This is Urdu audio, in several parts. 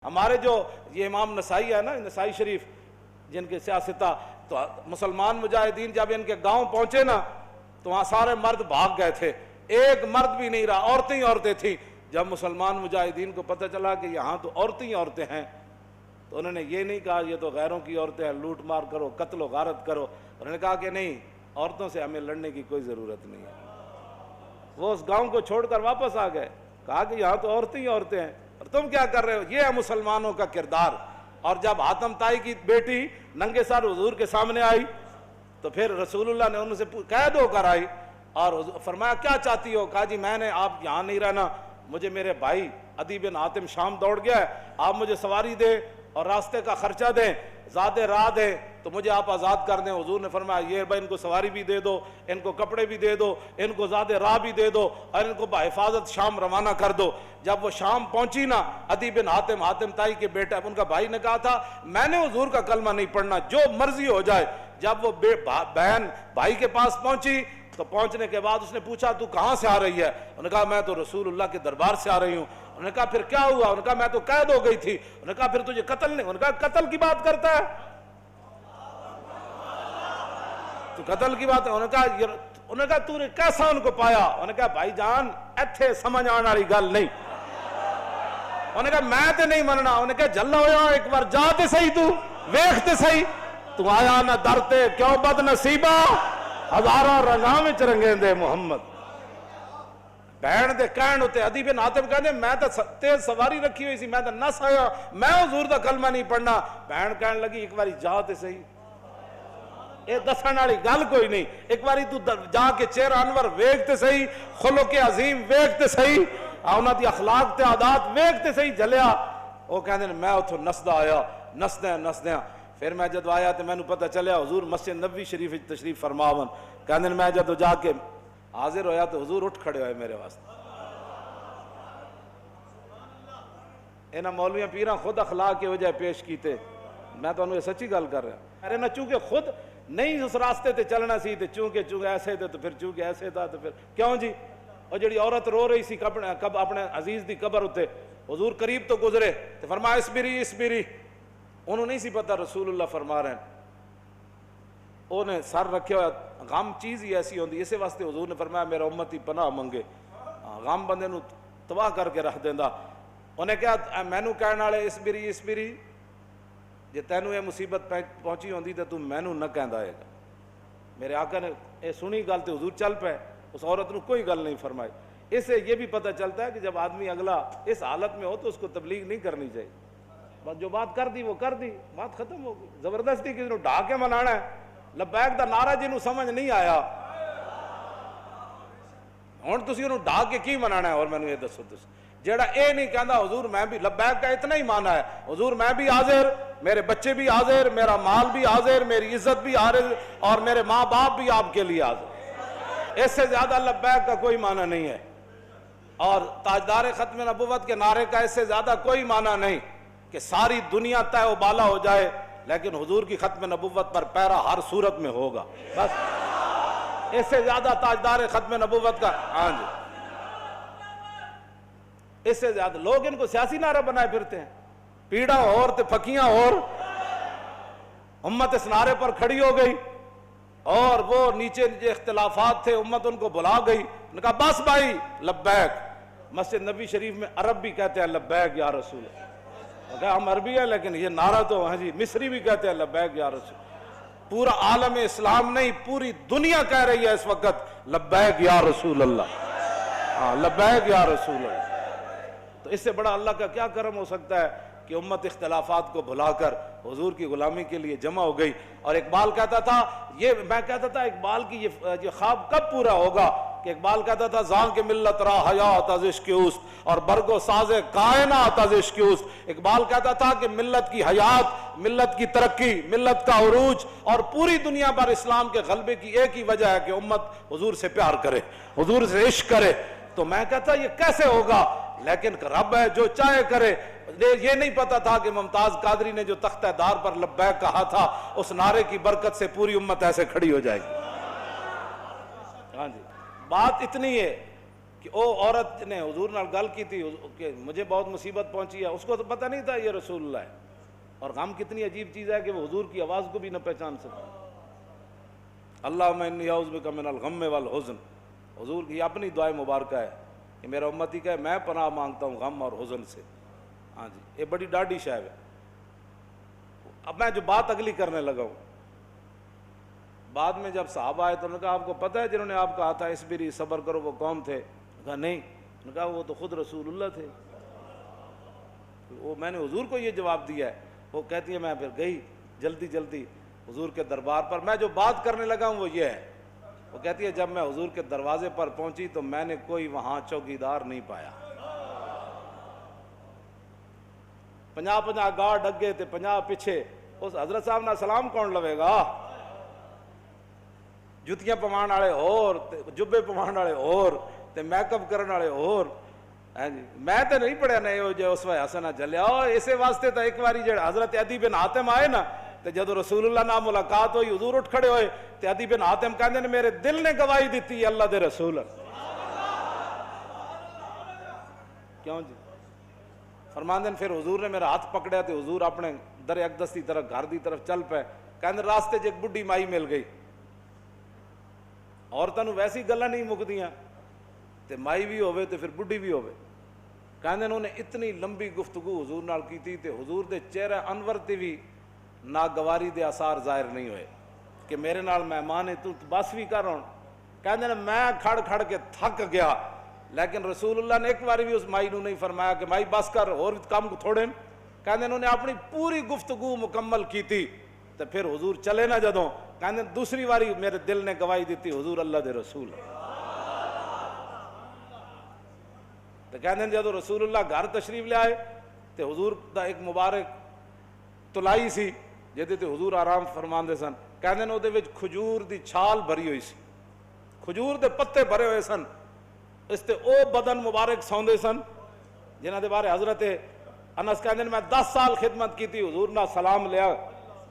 ہمارے جو یہ امام نسائی ہے نا، نسائی شریف، جن کے سیاستہ، تو مسلمان مجاہدین جب ان کے گاؤں پہنچے نا تو وہاں سارے مرد بھاگ گئے تھے، ایک مرد بھی نہیں رہا، عورتیں ہی عورتیں تھیں۔ جب مسلمان مجاہدین کو پتہ چلا کہ یہاں تو عورتیں ہی عورتیں ہیں، تو انہوں نے یہ نہیں کہا یہ تو غیروں کی عورتیں ہیں، لوٹ مار کرو، قتل و غارت کرو۔ انہوں نے کہا کہ نہیں، عورتوں سے ہمیں لڑنے کی کوئی ضرورت نہیں ہے۔ وہ اس گاؤں کو چھوڑ کر واپس آ گئے، کہا کہ یہاں تو عورتیں ہی عورتیں ہیں اور تم کیا کر رہے ہو؟ یہ ہے مسلمانوں کا کردار۔ اور جب حاتم طائی کی بیٹی ننگے سر حضور کے سامنے آئی تو پھر رسول اللہ نے ان سے قید ہو کر آئی اور فرمایا کیا چاہتی ہو؟ کہا جی میں نے آپ یہاں نہیں رہنا، مجھے میرے بھائی عدی بن حاتم شام دوڑ گیا ہے، آپ مجھے سواری دیں اور راستے کا خرچہ دیں، زیادہ راہ دیں تو مجھے آپ آزاد کر دیں۔ حضور نے فرمایا یہ بھائی ان کو سواری بھی دے دو، ان کو کپڑے بھی دے دو، ان کو زیادہ راہ بھی دے دو اور ان کو بحفاظت شام روانہ کر دو۔ جب وہ شام پہنچی نا، عدی بن حاتم، حاتم طائی کے بیٹا، ان کا بھائی نے کہا تھا میں نے حضور کا کلمہ نہیں پڑھنا، جو مرضی ہو جائے۔ جب وہ بہن بھائی کے پاس پہنچی تو پہنچنے کے بعد اس نے پوچھا تو کہاں سے آ رہی ہے؟ انہوں نے کہا میں تو رسول اللہ کے دربار سے آ رہی ہوں۔ انہوں نے کہا پھر کیا ہوا؟ انہوں نے کہا میں تو قید ہو گئی تھی۔ انہوں نے کہا پھر تجھے قتل نہیں؟ انہوں نے کہا قتل کی بات کرتا ہے تو قتل کی بات ہے؟ انہوں نے کہا تو نے کیسا ان کو پایا؟ انہوں نے کہا بھائی جان ایتھے سمجھ آنے والی گل نہیں۔ انہوں نے کہا میں تے نہیں مننا۔ انہوں نے کہا جلا ہویا ایک بار جا تے صحیح، تو ویکھ تے صحیح، تو آیا نہ درتے کیوں بد نصیبہ، ہزاراں رنگاں وچ رنگیں دے محمد۔ بہن دے کہن ہوتے عدی بن حاتم کہنے میں تو تیز سواری رکھی ہوئی سی، میں تو نس آیا، میں حضور دا کلمہ نہیں پڑھنا۔ بہن کہنے لگی ایک باری جا تے صحیح، اے دسن والی گل کوئی نہیں، ایک باری تو جا کے چہرہ انور ویکھ تے صحیح، خلق عظیم ویکھ تے صحیح، انہاں دی اخلاق تے عادات ویکھ تے صحیح جلیا۔ وہ کہندے میں اتھوں نسدا آیا، نسدیاں پھر میں جدو آیا تو میں نے پتہ چلیا حضور مسجد نبوی شریف تشریف فرماون۔ کہندے میں جدو جا کے حاضر ہویا تو حضور اٹھ کھڑے ہوئے میرے واسطے۔ انہاں مولویاں پیراں خود اخلاق کے وجہ پیش کیتے، میں تو انہوں سچی گل کر رہا۔ ارے نہ چونکہ خود نہیں اس راستے تے چلنا سی تے چونکہ ایسے تھے تو پھر چونکہ ایسے تھا تو پھر کیوں جی؟ اور جڑی عورت رو رہی سی اپنے عزیز دی قبر ہوتے، حضور قریب تو گزرے تو فرمایا اسبری۔ انہوں نہیں سی پتہ رسول اللہ فرما رہے ہیں، انہیں سر رکھے ہوا، غم چیز ہی ایسی ہوندی، اسے واسطے حضور نے فرمایا میرا امتی پناہ منگے، غم بندے نو تباہ کر کے رکھ دیندا۔ انہیں کہا مینو کہنے والے اسبری، جے تینوں یہ مصیبت پہنچی ہوندی تو تو مینو نہ کہندا ہے گا۔ میرے آقا نے یہ سنی گل تو حضور چل پے، اس عورت نو کوئی گل نہیں فرمائی۔ اس سے یہ بھی پتہ چلتا ہے کہ جب آدمی اگلا اس حالت میں ہو تو اس کو تبلیغ نہیں کرنی چاہیے، بس جو بات کر دی وہ کر دی، بات ختم ہو گئی۔ زبردستی کسی نو ڈھا کے منانا ہے، لبیک دا نعرہ جنوں سمجھ نہیں آیا ہن تسی انہوں ڈھا کے کی منانا ہے؟ اور میں نے یہ دسو جیڑا اے نہیں کہندا حضور میں بھی لبیک کا اتنا ہی مانا ہے، حضور میں بھی حاضر، میرے بچے بھی حاضر، میرا مال بھی حاضر، میری عزت بھی حاضر اور میرے ماں باپ بھی آپ کے لیے حاضر۔ اس سے زیادہ لبیک کا کوئی معنی نہیں ہے، اور تاجدار ختم نبوت کے نعرے کا اس سے زیادہ کوئی معنی نہیں کہ ساری دنیا تہ و بالا ہو جائے لیکن حضور کی ختم نبوت پر پیرا ہر صورت میں ہوگا، بس اس سے زیادہ تاجدار ختم نبوت کا ہاں جی، اس سے زیادہ لوگ ان کو سیاسی نعرہ بنائے پھرتے ہیں، پیڑا اور تے پھکیاں اور امت اس نعرے پر کھڑی ہو گئی، اور وہ نیچے اختلافات تھے امت ان کو بلا گئی، انہوں نے کہا بس بھائی لبیک۔ مسجد نبی شریف میں عرب بھی کہتے ہیں لبیک یا رسول اللہ، کہا ہم عربی ہیں لیکن یہ نعرہ تو ہاں جی مصری بھی کہتے ہیں لبیک یا رسول۔ پورا عالم اسلام نہیں پوری دنیا کہہ رہی ہے اس وقت لبیک یا رسول اللہ، ہاں لبیک یا رسول اللہ۔ تو اس سے بڑا اللہ کا کیا کرم ہو سکتا ہے کہ امت اختلافات کو بھلا کر حضور کی غلامی کے لیے جمع ہو گئی۔ اور اقبال کہتا تھا، میں کہتا تھا اقبال کی یہ خواب کب پورا ہوگا کہ اقبال کہتا تھا زان کے ملت را حیات از عشق اوست اور برگ و ساز کائنات از عشق اوست۔ اقبال کہتا تھا کہ ملت کی حیات، ملت کی ترقی، ملت کا عروج اور پوری دنیا پر اسلام کے غلبے کی ایک ہی وجہ ہے کہ امت حضور سے پیار کرے، حضور سے عشق کرے۔ تو میں کہتا یہ کیسے ہوگا، لیکن رب ہے جو چاہے کرے۔ یہ نہیں پتا تھا کہ ممتاز قادری نے جو تختہ دار پر لبیک کہا تھا اس نعرے کی برکت سے پوری امت ایسے کھڑی ہو جائے گی۔ ہاں جی، بات اتنی ہے کہ او عورت نے حضور نال گل کی تھی کہ مجھے بہت مصیبت پہنچی ہے، اس کو تو پتہ نہیں تھا یہ رسول اللہ ہے. اور غم کتنی عجیب چیز ہے کہ وہ حضور کی آواز کو بھی نہ پہچان سکتا. اللہم انی اعوذ بک من الغم والحزن، حضور کی اپنی دعائے مبارکہ ہے کہ میرا امتی کہے میں پناہ مانگتا ہوں غم اور حزن سے. ہاں جی، یہ بڑی ڈاڈی شے ہے. اب میں جو بات اگلی کرنے لگا ہوں، بعد میں جب صحابہ آئے تو انہوں نے کہا آپ کو پتہ ہے جنہوں نے آپ کہا تھا اصبری صبر کرو وہ کون تھے؟ کہا نہیں. انہوں نے کہا وہ تو خود رسول اللہ تھے. وہ میں نے حضور کو یہ جواب دیا ہے. وہ کہتی ہے میں پھر گئی جلدی جلدی حضور کے دربار پر. میں جو بات کرنے لگا ہوں وہ یہ ہے. وہ کہتی ہے جب میں حضور کے دروازے پر پہنچی تو میں نے کوئی وہاں چوکیدار نہیں پایا. 50 گارڈ اگے تے 50 پیچھے. اس حضرت صاحب نہ سلام کون لوے گا؟ جتیاں پوان والے اور جبے پوان والے اور تے میک اپ کرن والے اور. میں تو نہیں پڑھیا نہیں ہو جو اس وقت حسنہ چلیا. اسے واسطے تو ایک باری جڑا حضرت عدی بن حاتم آئے نا تے جدو رسول اللہ نال ملاقات ہوئی حضور اٹھ کھڑے ہوئے تے عدی بن حاتم کہندے نے میرے دل نے گواہی دیتی ہے اللہ دے رسول. کیوں جی؟ فرماندے نے پھر حضور نے میرا ہاتھ پکڑیا تے حضور اپنے در اقدس کی طرف گھر دی طرف چل پے. کہندے راستے چ ایک بڈھی مائی مل گئی. عورتوں ویسی گلاں نہیں مکدیاں تے مائی بھی ہوے تے پھر بڈھی بھی ہوے. کہندے انہوں نے اتنی لمبی گفتگو حضور نال کیتی تے حضور دے چہرے انور تے بھی ناگواری دے آثار ظاہر نہیں ہوئے کہ میرے نال مہمان ہے تو بس بھی کر. کہندے نے میں کھڑ کھڑ کے تھک گیا لیکن رسول اللہ نے ایک باری بھی اس مائی نو نہیں فرمایا کہ مائی بس کر اور کام کو تھوڑے. کہندے انہوں نے اپنی پوری گفتگو مکمل کی تھی تو پھر حضور چلے نہ جدوں. کہندے دوسری باری میرے دل نے گواہی دیتی حضور اللہ دے رسول. تو کہندے جدو رسول اللہ گھر تشریف لے آئے تو حضور دا ایک مبارک تلائی سی جہدے تے حضور آرام فرماندے سن. کہندے نے وچ کھجور دی چھال بھری ہوئی سی، کھجور دے پتے بھرے ہوئے سن. اس تے او بدن مبارک سوندے سن جنہاں دے بارے حضرت انس کہندے نے میں 10 سال خدمت کی تھی. حضور نہ سلام لیا،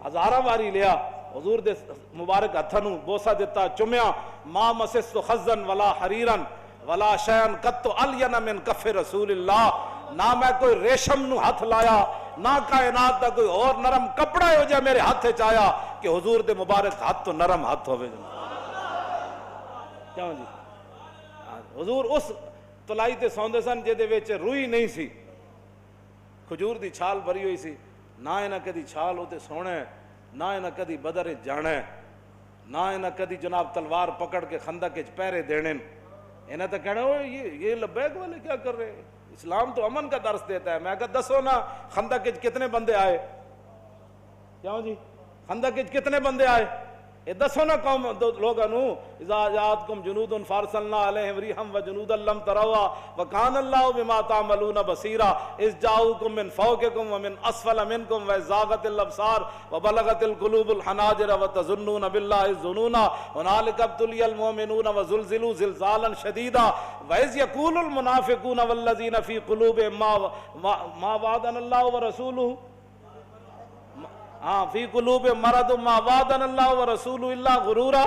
ہزاراں باری لیا. حضور دے مبارک ہتھاں نوں بوسہ دیتا، چومیا. ما مسست خزن ولا حریرن ولا شیئن قط الین من کف رسول اللہ. نہ میں کوئی ریشم نو ہاتھ لایا نہ کائنات دا کوئی اور نرم کپڑا ہو جائے میرے ہاتھ وچ آیا کہ حضور دے مبارک ہاتھ تو نرم ہاتھ ہوے. کیوں جی؟ حضور اس تلائی تے سوندے سن جہدے وچ روئی نہیں سی، کھجور دی چھال بھری ہوئی سی. نہ انہاں کدی چھال ہوتے سونے، نہ انہاں کدی بدر جانا، نہ انہاں کدی جناب تلوار پکڑ کے خندق وچ پہرے دینے. انہیں تو کہنا یہ لبیک والے کیا کر رہے ہیں؟ اسلام تو امن کا درس دیتا ہے. میں کہا دسو نا خندق وچ کتنے بندے آئے؟ کیوں جی؟ خندق وچ کتنے بندے آئے؟ یہ دسو نا قوم لوگاں نو اذا جاءتکم جنود فارسلنا علیہم ریحا وجنودا لم تروا وکان اللہ بما تعملون بصیرا اذ جاءوکم من فوقکم ومن اسفل منکم وزاغت الابصار وبلغت القلوب الحناجر وتظنون باللہ الظنون هنالک ابتلی المؤمنون وزلزلوا زلزالا شدیدا واذ یقول المنافقون والذین فی قلوبهم ما وعدنا اللہ ورسولہ فی قلوب مرض ما وعدنا اللہ ورسولہ الا غرورا.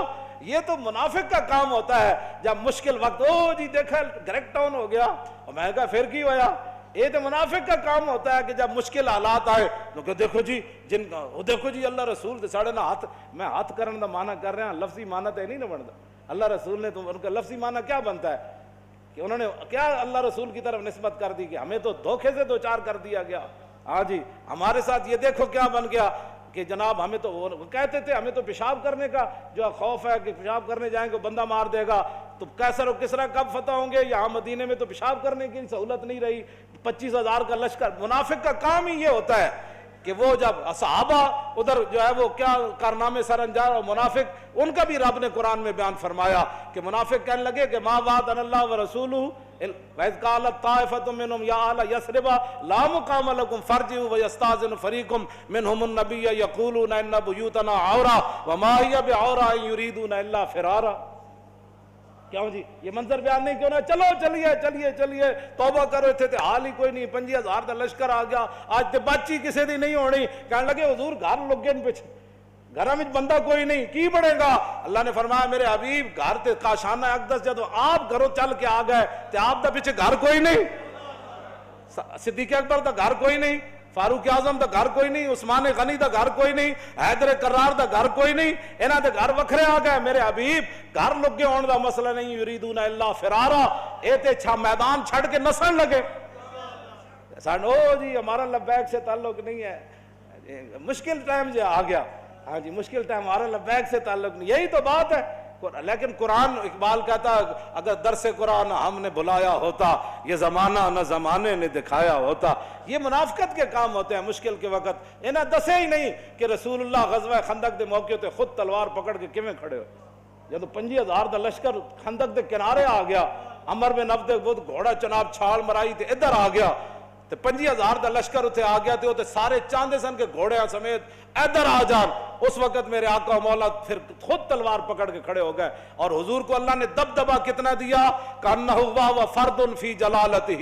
یہ تو منافق کا کام ہوتا ہے جب مشکل وقت او جی دیکھا گریک ٹاؤن ہو گیا اور میں کہا پھر کی ہویا. یہ تو منافق کا کام ہوتا ہے کہ جب مشکل حالات آئے تو کہ دیکھو جی جن کا دیکھو جی اللہ رسول دے ساڑے نہ ہاتھ میں ہاتھ کرنے دا معنی کر رہے ہیں، لفظی معنی تو نہیں نہ بنتا. اللہ رسول نے تو ان کا لفظی معنی کیا بنتا ہے کہ انہوں نے کیا اللہ رسول کی طرف نسبت کر دی کہ ہمیں تو دھوکے سے دو چار کر دیا گیا. ہاں جی ہمارے ساتھ یہ دیکھو کیا بن گیا کہ جناب ہمیں تو وہ کہتے تھے ہمیں تو پیشاب کرنے کا جو خوف ہے کہ پیشاب کرنے جائیں گے بندہ مار دے گا. تو قیصر و کسریٰ کب فتح ہوں گے؟ یہاں مدینے میں تو پیشاب کرنے کی سہولت نہیں رہی. 25,000 کا لشکر. منافق کا کام ہی یہ ہوتا ہے کہ وہ جب صحابہ ادھر جو ہے وہ کیا کارنامے سر انجام. اور منافق ان کا بھی رب نے قرآن میں بیان فرمایا کہ منافق کہنے لگے کہ ما وعدنا اللہ ورسولہ وَإِذْ قَالَتْ طَائِفَةٌ مِّنْهُمْ يَا أَهْلَ يَثْرِبَ لَا مُقَامَ لَكُمْ فَارْجِعُوا وَيَسْتَأْذِنُ فَرِيقٌ مِّنْهُمُ النَّبِيَّ يَقُولُونَ إِنَّ بُيُوتَنَا عَوْرَةٌ وَمَا هِيَ بِعَوْرَةٍ إِن يُرِيدُونَ إِلَّا فِرَارًا. کیوں جی یہ منظر بیان نہیں کیوں نہ چلو چلیے چلیے چلیے توبہ کرو تھے تے حال ہی کوئی نہیں. 25,000 کا لشکر آ گیا آج تے بچی کسی دی نہیں ہونی. کہنے لگے حضور گھر لگے پیچھے گھر میں بندہ کوئی نہیں کی بڑھے گا. اللہ نے فرمایا میرے حبیب گھر تے کاشانہ اقدس جدو آپ گھروں چل کے آ گئے تے آپ دا پیچھے گھر کوئی نہیں, صدیق اکبر دا گھر کوئی نہیں, فاروق اعظم دا گھر کوئی نہیں, عثمان غنی دا گھر کوئی نہیں, حیدر کرار دا گھر کوئی نہیں, انہاں دے گھر وکھرے آ گئے. میرے حبیب گھر لگے ہون دا مسئلہ نہیں, یریدون الا فرارا, اے تے چھا میدان چھڑ کے نسن لگے. سانو جی ہمارا لبیک سے تعلق نہیں ہے, مشکل ٹائم جو آ گیا, ہاں جی مشکل ٹائم, ہمارا لبیک سے تعلق نہیں, یہی تو بات ہے. لیکن قرآن, اقبال کہتا اگر درس قرآن ہم نے بلایا ہوتا, یہ زمانہ نہ زمانے نے دکھایا ہوتا. یہ منافقت کے کام ہوتے ہیں مشکل کے وقت. انہیں دسے ہی نہیں کہ رسول اللہ غزوہ خندق دے موقع تے خود تلوار پکڑ کے کیویں کھڑے ہو. جب 50,000 دا لشکر خندق دے کنارے آ گیا, عمر بن عبد بود گھوڑا چناب چھال مرائی تے ادھر آ گیا, تے 50,000 دا لشکر اتنے آ گیا تے سارے چاندے سن کے گھوڑے سمیت ادھر آ جان. اس وقت میرے آقا و مولا پھر خود تلوار پکڑ کے کھڑے ہو گئے, اور حضور کو اللہ نے دبدبا کتنا دیا, کانہ و فرد فی جلالتہ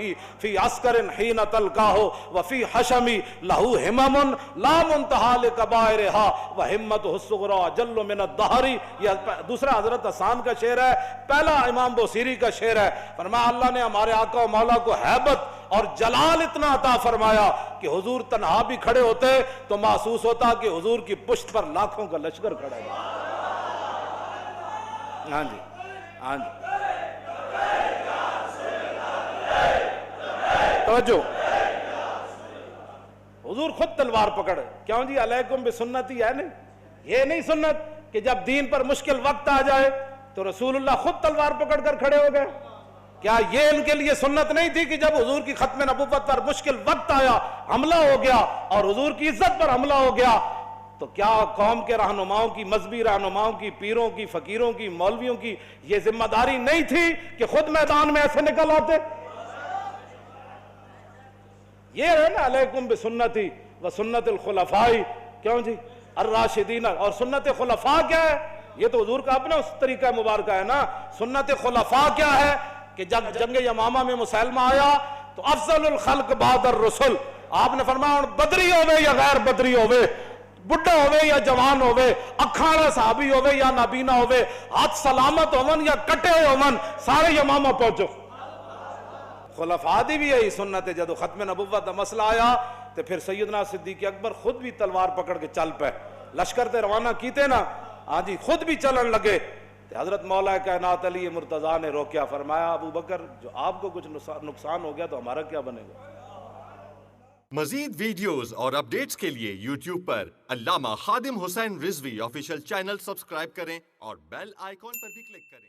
فی عسکر حین تلقاہ وفی حشمی لہو ہمم لا منتہا لکبائرہا وہمتہ الصغری جل من الدہر. یہ دوسرا حضرت حسان کا شعر ہے, پہلا امام بوصیری کا شعر ہے. فرمایا اللہ نے ہمارے آقا و مولا کو ہیبت اور جلال اتنا عطا فرمایا کہ حضور تنہا بھی کھڑے ہوتے تو محسوس ہوتا کہ حضور کی پشت پر لاکھوں کا لشکر کھڑا ہے. ہاں جی ہاں جی توجہ, حضور خود تلوار پکڑ. کیوں جی علیکم بسنتی ہے نہیں, یہ نہیں سنت کہ جب دین پر مشکل وقت آ جائے تو رسول اللہ خود تلوار پکڑ کر کھڑے ہو گئے. کیا یہ ان کے لیے سنت نہیں تھی کہ جب حضور کی ختم نبوت پر مشکل وقت آیا, حملہ ہو گیا اور حضور کی عزت پر حملہ ہو گیا, تو کیا قوم کے رہنماؤں کی, مذہبی رہنماؤں کی, پیروں کی, فقیروں کی, مولویوں کی یہ ذمہ داری نہیں تھی کہ خود میدان میں ایسے نکل آتے؟ یہ ہے نا علیکم بسنتی و سنت الخلفاء. کیوں جی الراشدین, اور سنت خلفاء کیا ہے؟ یہ تو حضور کا اپنا اس طریقہ مبارکہ ہے نا. سنت خلفاء کیا ہے کہ جب جنگ یمامہ میں مسلمہ آیا تو افضل الخلق بعد الرسل, آپ نے فرمایا بدری ہوئے یا غیر بدری ہوئے, بڑھا ہوئے یا جوان ہوئے, اکھاڑا صحابی ہوئے یا نابینا ہوئے, ہاتھ سلامت ہومن یا کٹے ہوئے ہومن, سارے یمامہ پہنچو. خلفاء دی بھی یہی سنت ہے. جب ختم نبوت دا مسئلہ آیا تو پھر سیدنا صدیق اکبر خود بھی تلوار پکڑ کے چل پے, لشکر تے روانہ کیتے نا, ہاں جی خود بھی چلن لگے. حضرت مولا کائنات علی مرتضیٰ نے روکیا, فرمایا ابو بکر جو آپ کو کچھ نقصان ہو گیا تو ہمارا کیا بنے گا. مزید ویڈیوز اور اپڈیٹس کے لیے یوٹیوب پر علامہ Khadim Hussain Rizvi official channel subscribe کریں اور بیل آئیکن پر بھی کلک کریں.